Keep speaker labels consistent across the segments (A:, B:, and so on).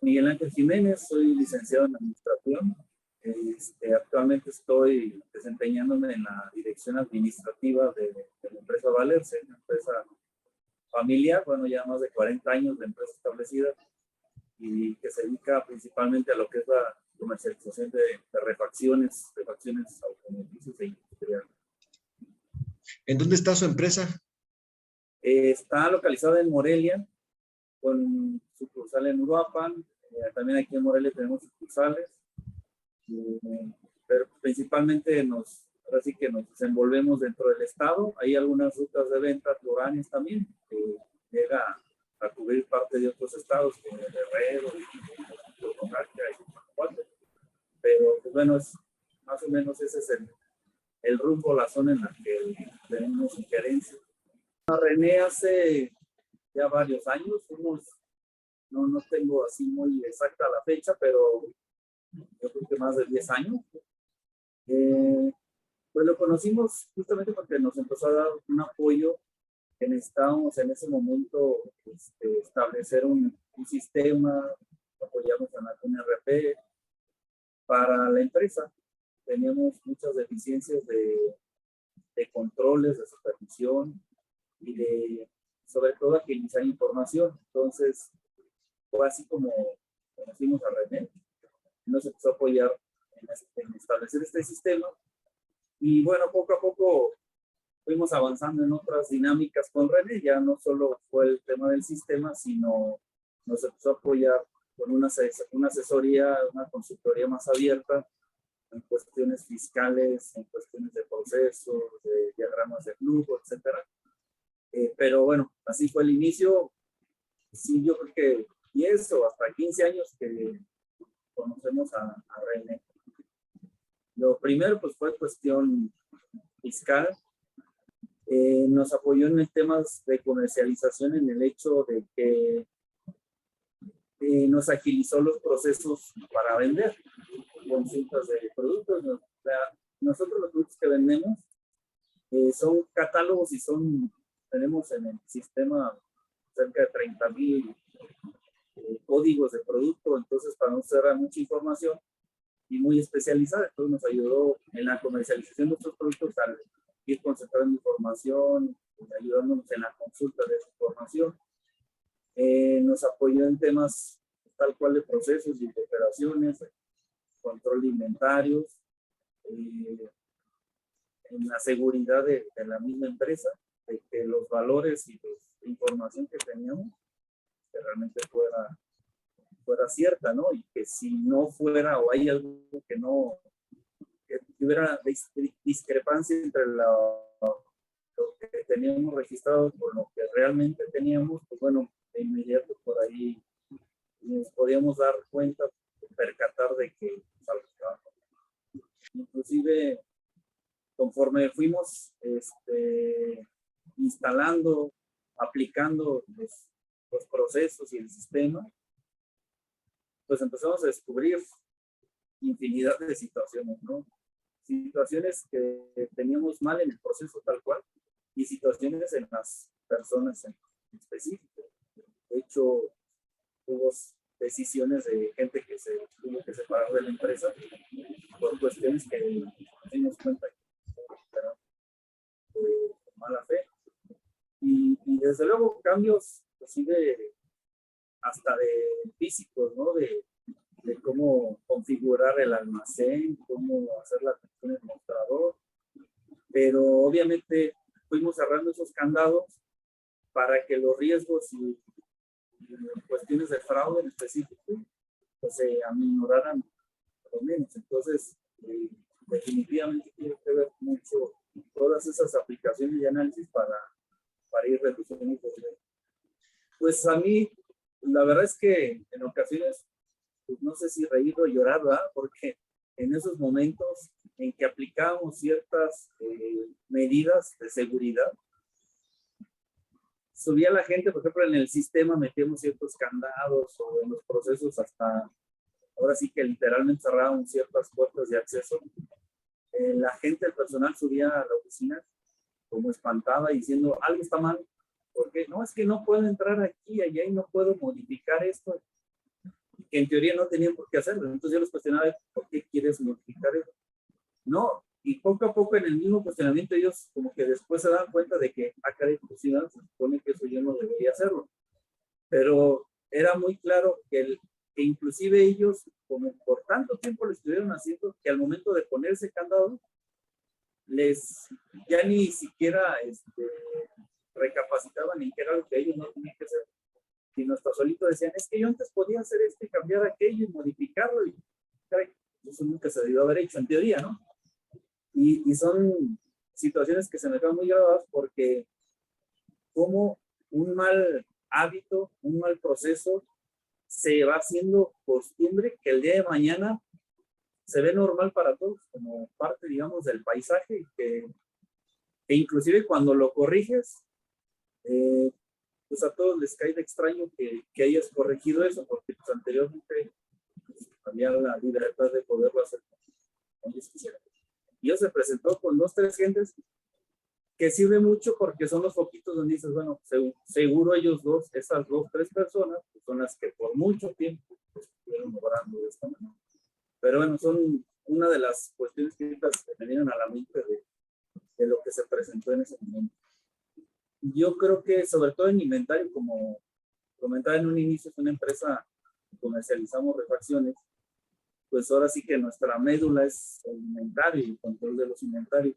A: Miguel Ángel Jiménez, soy licenciado en Administración. Actualmente estoy desempeñándome en la dirección administrativa de la empresa Valerse, una empresa familiar, bueno, ya más de 40 años de empresa establecida y que se dedica principalmente a lo que es la comercialización de refacciones automotrices e industriales.
B: ¿En dónde está su empresa?
A: Está localizada en Morelia, con sucursal en Uruapan. También aquí en Morelia tenemos sucursales, pero principalmente ahora sí que nos desenvolvemos dentro del estado. Hay algunas rutas de venta foráneas también, que llega a cubrir parte de otros estados como Guerrero, Oaxaca y Guanajuato. Pero pues bueno, más o menos ese es el rumbo, la zona en la que tenemos injerencia. René hace ya varios años, no tengo así muy exacta la fecha, pero yo creo que más de 10 años. Pues lo conocimos justamente porque nos empezó a dar un apoyo que necesitábamos en ese momento, establecer un sistema, apoyamos a un ERP para la empresa. Teníamos muchas deficiencias de controles, de supervisión y sobre todo agilizar información. Entonces fue así como conocimos a René, nos empezó a apoyar en establecer este sistema. Y bueno, poco a poco fuimos avanzando en otras dinámicas con René. Ya no solo fue el tema del sistema, sino nos empezó a apoyar con una asesoría, una consultoría más abierta en cuestiones fiscales, en cuestiones de procesos, de diagramas de flujo, etcétera. Pero bueno, así fue el inicio. Sí, yo creo que 10 o hasta 15 años que conocemos a René. Lo primero pues fue cuestión fiscal. Nos apoyó en el temas de comercialización, en el hecho de que nos agilizó los procesos para vender consultas de productos. Nosotros los productos que vendemos son catálogos y tenemos en el sistema cerca de 30,000 códigos de producto. Entonces para nosotros era mucha información y muy especializada. Entonces nos ayudó en la comercialización de nuestros productos al ir concentrando información, ayudándonos en la consulta de esa información. Nos apoyó en temas tal cual de procesos y de operaciones, control de inventarios, en la seguridad de la misma empresa, de que los valores y la información que teníamos que realmente fuera cierta, ¿no? Y que si no fuera o hay algo que hubiera discrepancia entre lo que teníamos registrado con lo que realmente teníamos, pues bueno, de inmediato por ahí nos podíamos dar cuenta, percatar de que algo estaba. Inclusive, conforme fuimos instalando, aplicando los procesos y el sistema, pues empezamos a descubrir infinidad de situaciones, ¿no? Situaciones que teníamos mal en el proceso tal cual y situaciones en las personas en específico. De hecho, hubo decisiones de gente que se tuvo que separar de la empresa por cuestiones que nos dimos cuenta que eran de mala fe. Y desde luego cambios así hasta de físicos, ¿no? De cómo configurar el almacén, cómo hacer la atención del mostrador. Pero obviamente fuimos cerrando esos candados para que los riesgos y cuestiones de fraude en específico pues se aminoraran lo menos. Entonces, definitivamente tiene que ver mucho todas esas aplicaciones y análisis para ir reduciendo el riesgo. Pues a mí, la verdad es que en ocasiones, pues no sé si reír o llorar, ¿verdad? Porque en esos momentos en que aplicábamos ciertas medidas de seguridad, subía la gente, por ejemplo, en el sistema metíamos ciertos candados o en los procesos hasta, ahora sí que literalmente cerrábamos ciertas puertas de acceso. La gente, el personal subía a la oficina como espantada diciendo, algo está mal, porque no, es que no puedo entrar aquí, allá y no puedo modificar esto. que en teoría no tenían por qué hacerlo. Entonces yo los cuestionaba, ¿por qué quieres modificar eso? No, y poco a poco en el mismo cuestionamiento ellos como que después se dan cuenta de que, caray, pues sí, ¿no? Se supone que eso yo no debería hacerlo. Pero era muy claro que inclusive ellos, como por tanto tiempo lo estuvieron haciendo, que al momento de ponerse candado, ya ni siquiera recapacitaban en que era lo que ellos no tenían que hacer, sino hasta solito decían, es que yo antes podía hacer esto y cambiar aquello y modificarlo, y caray, eso nunca se debió haber hecho en teoría, ¿no? Y son situaciones que se me quedan muy grabadas porque como un mal hábito, un mal proceso, se va haciendo costumbre que el día de mañana se ve normal para todos, como parte, digamos, del paisaje, que inclusive cuando lo corriges, pues a todos les cae de extraño que hayas corregido eso, porque pues, anteriormente pues, había la libertad de poderlo hacer como ellos quisieran. Y se presentó con 2, 3 gentes que sirve mucho porque son los poquitos donde dices, bueno, seguro ellos dos, esas 2, 3 personas, pues son las que por mucho tiempo pues, estuvieron logrando de esta manera. Pero bueno, son una de las cuestiones que me vienen a la mente de lo que se presentó en ese momento. Yo creo que sobre todo en inventario, como comentaba en un inicio, es una empresa que comercializamos refacciones, pues ahora sí que nuestra médula es el inventario y el control de los inventarios.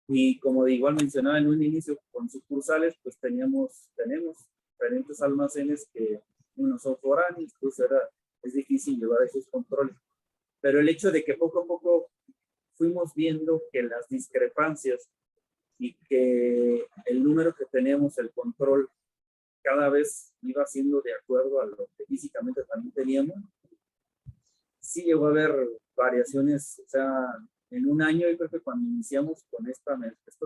A: Y como de igual mencionaba en un inicio, con sucursales, pues tenemos diferentes almacenes que unos son foráneos, pues es difícil llevar esos controles. Pero el hecho de que poco a poco fuimos viendo que las discrepancias y que el número que teníamos, el control, cada vez iba siendo de acuerdo a lo que físicamente también teníamos, sí llegó a haber variaciones, o sea, en un año, yo creo que cuando iniciamos con estas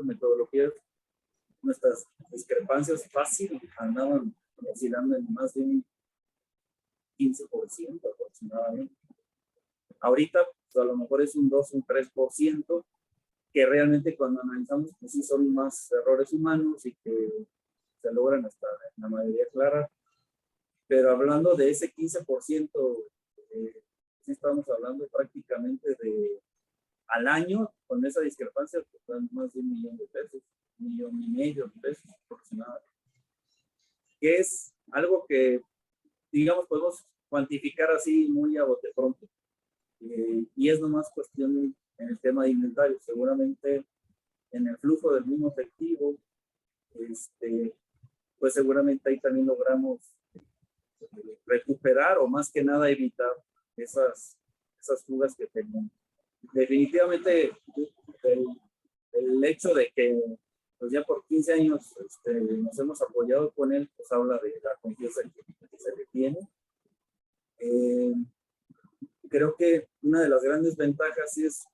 A: metodologías, nuestras discrepancias fácil andaban oscilando en más de un 15% aproximadamente. Ahorita, pues a lo mejor es un 2, un 3%, que realmente cuando analizamos, pues sí son más errores humanos y que se logran hasta en la mayoría clara. Pero hablando de ese 15%, sí estamos hablando prácticamente al año, con esa discrepancia, pues dan más de $1,000,000, $1,500,000 aproximadamente. Que es algo que, digamos, podemos cuantificar así muy a bote pronto. Y es nomás cuestión en el tema de inventario. Seguramente en el flujo del mismo efectivo, pues seguramente ahí también logramos recuperar o más que nada evitar esas fugas que tenemos. Definitivamente el hecho de que pues ya por 15 años nos hemos apoyado con él, pues habla de la confianza que se le tiene. Creo que una de las grandes ventajas es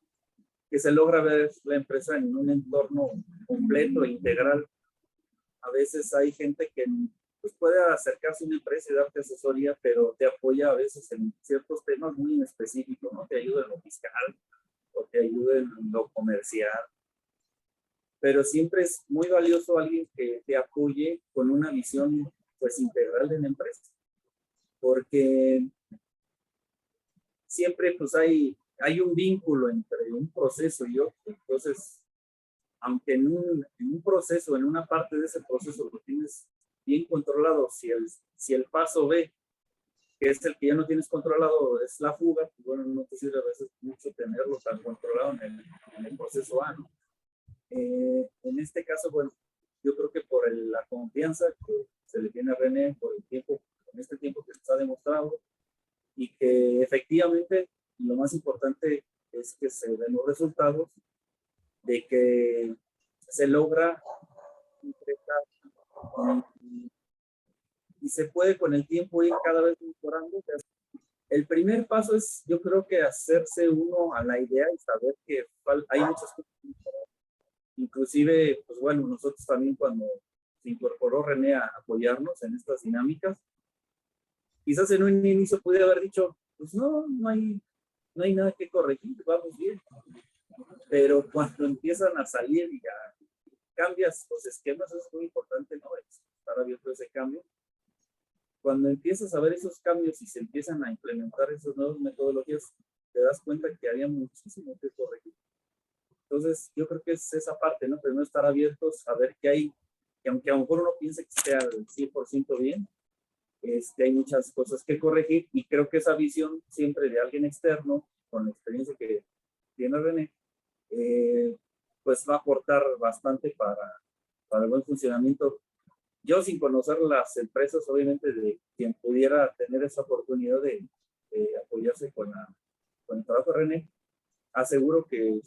A: que se logra ver la empresa en un entorno completo e integral. A veces hay gente que pues, puede acercarse a una empresa y darte asesoría, pero te apoya a veces en ciertos temas muy específicos, ¿no? Te ayuda en lo fiscal o te ayuda en lo comercial. Pero siempre es muy valioso alguien que te apoye con una visión pues integral de la empresa. Porque siempre pues hay un vínculo entre un proceso y otro. Entonces, aunque en un proceso, en una parte de ese proceso lo tienes bien controlado, si el paso B, que es el que ya no tienes controlado, es la fuga, pues bueno, no te sirve a veces mucho tenerlo tan controlado en el proceso A, ¿no? En este caso, bueno, yo creo que por la confianza que se le tiene a René, por el tiempo, en este tiempo que se ha demostrado, y que efectivamente lo más importante es que se den los resultados de que se logra y se puede con el tiempo ir cada vez mejorando. El primer paso es, yo creo que hacerse uno a la idea y saber que hay muchas cosas que mejorar. Inclusive, pues bueno, nosotros también cuando se incorporó René a apoyarnos en estas dinámicas, quizás en un inicio pude haber dicho, pues no hay nada que corregir, vamos bien. Pero cuando empiezan a salir y cambias los esquemas, es muy importante, ¿no? Estar abierto a ese cambio. cuando empiezas a ver esos cambios y se empiezan a implementar esas nuevas metodologías, te das cuenta que había muchísimo que corregir. Entonces, yo creo que es esa parte, ¿no? Pero no estar abiertos a ver que hay, que aunque a lo mejor uno piense que esté al 100% bien, hay muchas cosas que corregir y creo que esa visión siempre de alguien externo, con la experiencia que tiene René, pues va a aportar bastante para el buen funcionamiento. Yo sin conocer las empresas, obviamente, de quien pudiera tener esa oportunidad de apoyarse con el trabajo de René, aseguro que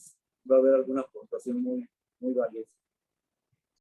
A: va a haber alguna aportación muy, muy valiosa.